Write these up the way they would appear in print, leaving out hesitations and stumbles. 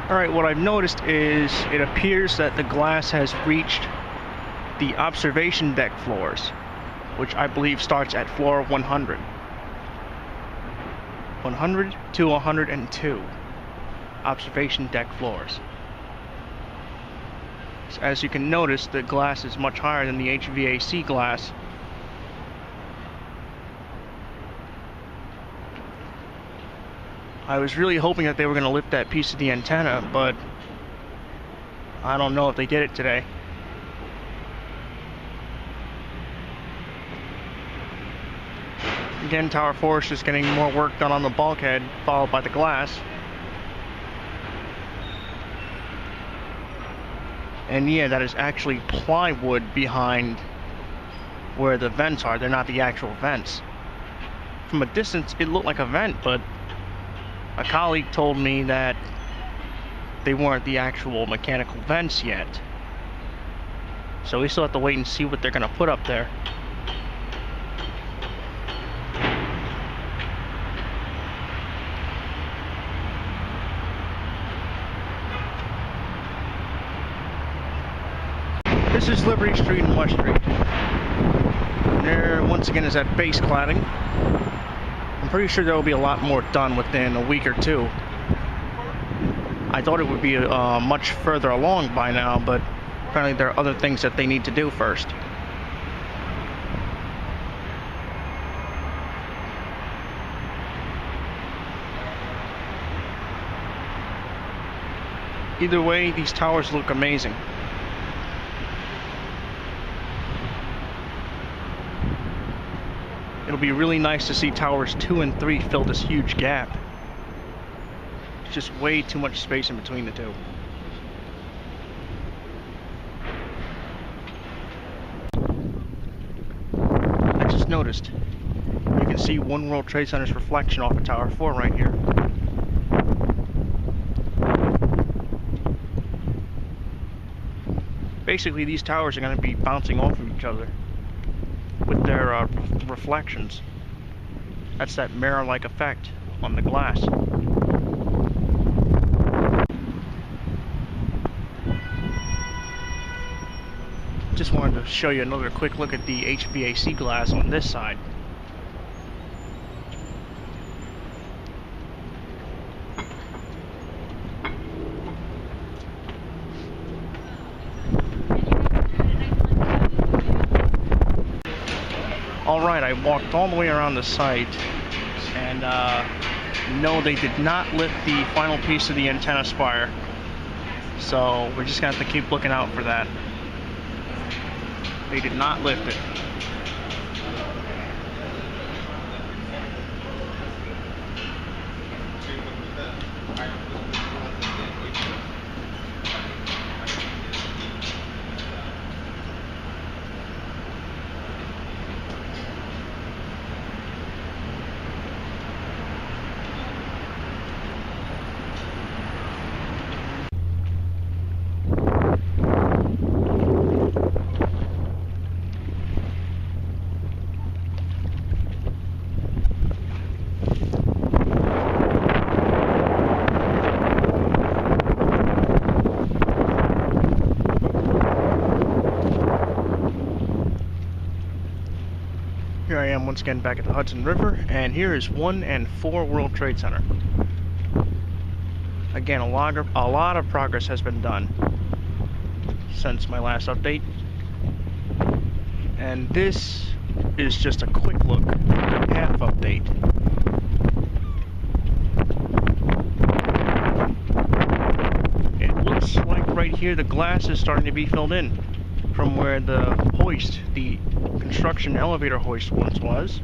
Alright, what I've noticed is it appears that the glass has reached the observation deck floors, which I believe starts at floor 100. 100 to 102 observation deck floors. So as you can notice, the glass is much higher than the HVAC glass. I was really hoping that they were going to lift that piece of the antenna, but I don't know if they did it today. Again, Tower 4 is just getting more work done on the bulkhead, followed by the glass. And yeah, that is actually plywood behind where the vents are. They're not the actual vents. From a distance, it looked like a vent, but a colleague told me that they weren't the actual mechanical vents yet. So we still have to wait and see what they're going to put up there. This is Liberty Street and West Street. And there, once again, is that base cladding. I'm pretty sure there will be a lot more done within a week or two. I thought it would be much further along by now, but apparently there are other things that they need to do first. Either way, these towers look amazing. It'll be really nice to see towers 2 and 3 fill this huge gap. It's just way too much space in between the two. I just noticed, you can see One World Trade Center's reflection off of Tower 4 right here. Basically, these towers are going to be bouncing off of each other with their reflections. That's that mirror-like effect on the glass. Just wanted to show you another quick look at the HVAC glass on this side. Alright, I walked all the way around the site, and no, they did not lift the final piece of the antenna spire. So we're just going to have to keep looking out for that. They did not lift it. Here I am once again back at the Hudson River, and here is 1 and 4 World Trade Center. Again, a lot of progress has been done since my last update, and this is just a quick look, half update. It looks like right here the glass is starting to be filled in from where the hoist, the construction elevator hoist once was.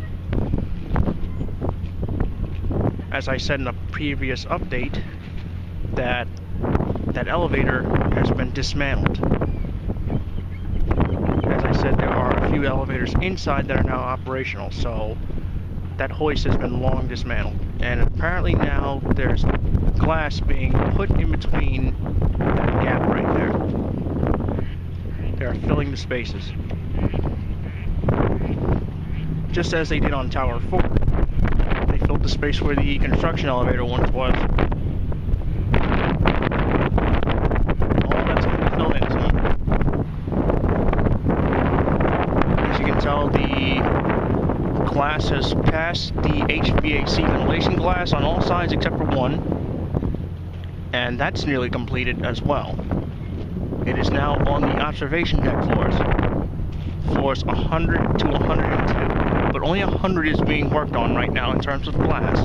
As I said in a previous update, that elevator has been dismantled. As I said, there are a few elevators inside that are now operational, so that hoist has been long dismantled. And apparently now there's glass being put in between that gap right there. They are filling the spaces, just as they did on Tower 4. They filled the space where the construction elevator once was. glass, the HVAC ventilation glass on all sides except for one, and that's nearly completed as well. It is now on the observation deck floors 100 to 102, but only 100 is being worked on right now in terms of glass.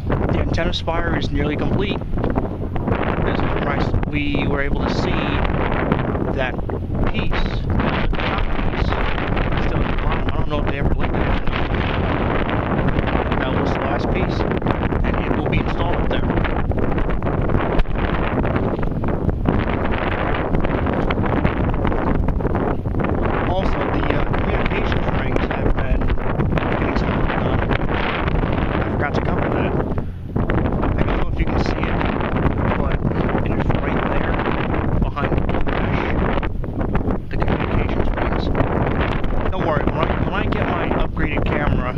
The antenna spire is nearly complete. We were able to see that piece, the top piece, still at the bottom. I don't know if they ever laid that. That was the last piece, and it will be installed up there. Also, the communications rings have been getting some work done. I forgot to cover that. I don't know if you can see it, but it is right there behind the communications rings. Don't worry, when I get my upgraded camera,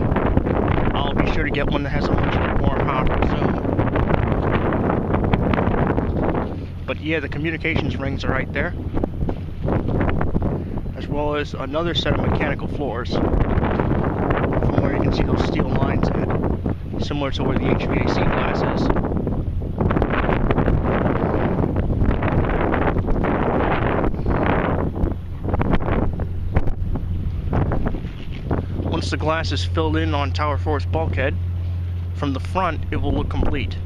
I'll be sure to get one that has a much more powerful zoom. But yeah, the communications rings are right there, as well as another set of mechanical floors from where you can see those steel lines at, similar to where the HVAC glass is. Once the glass is filled in on Tower 4's bulkhead, from the front it will look complete.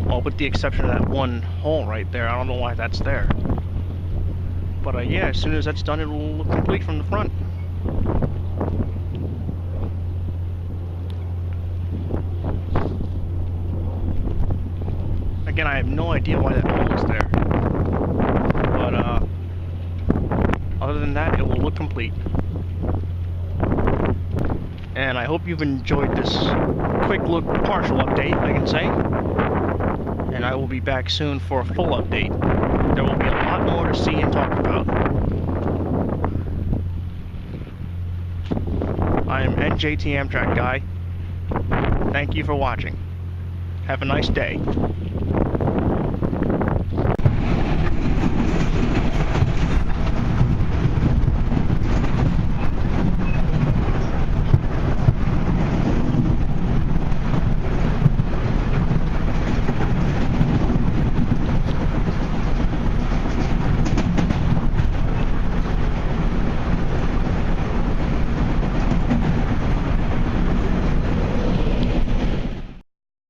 All but the exception of that one hole right there. I don't know why that's there. But yeah, as soon as that's done, it will look complete from the front. Again, I have no idea why that hole is there. But other than that, it will look complete. And I hope you've enjoyed this quick look, partial update, I can say. And I will be back soon for a full update. There will be a lot more to see and talk about. I am NJT Amtrak Guy. Thank you for watching. Have a nice day.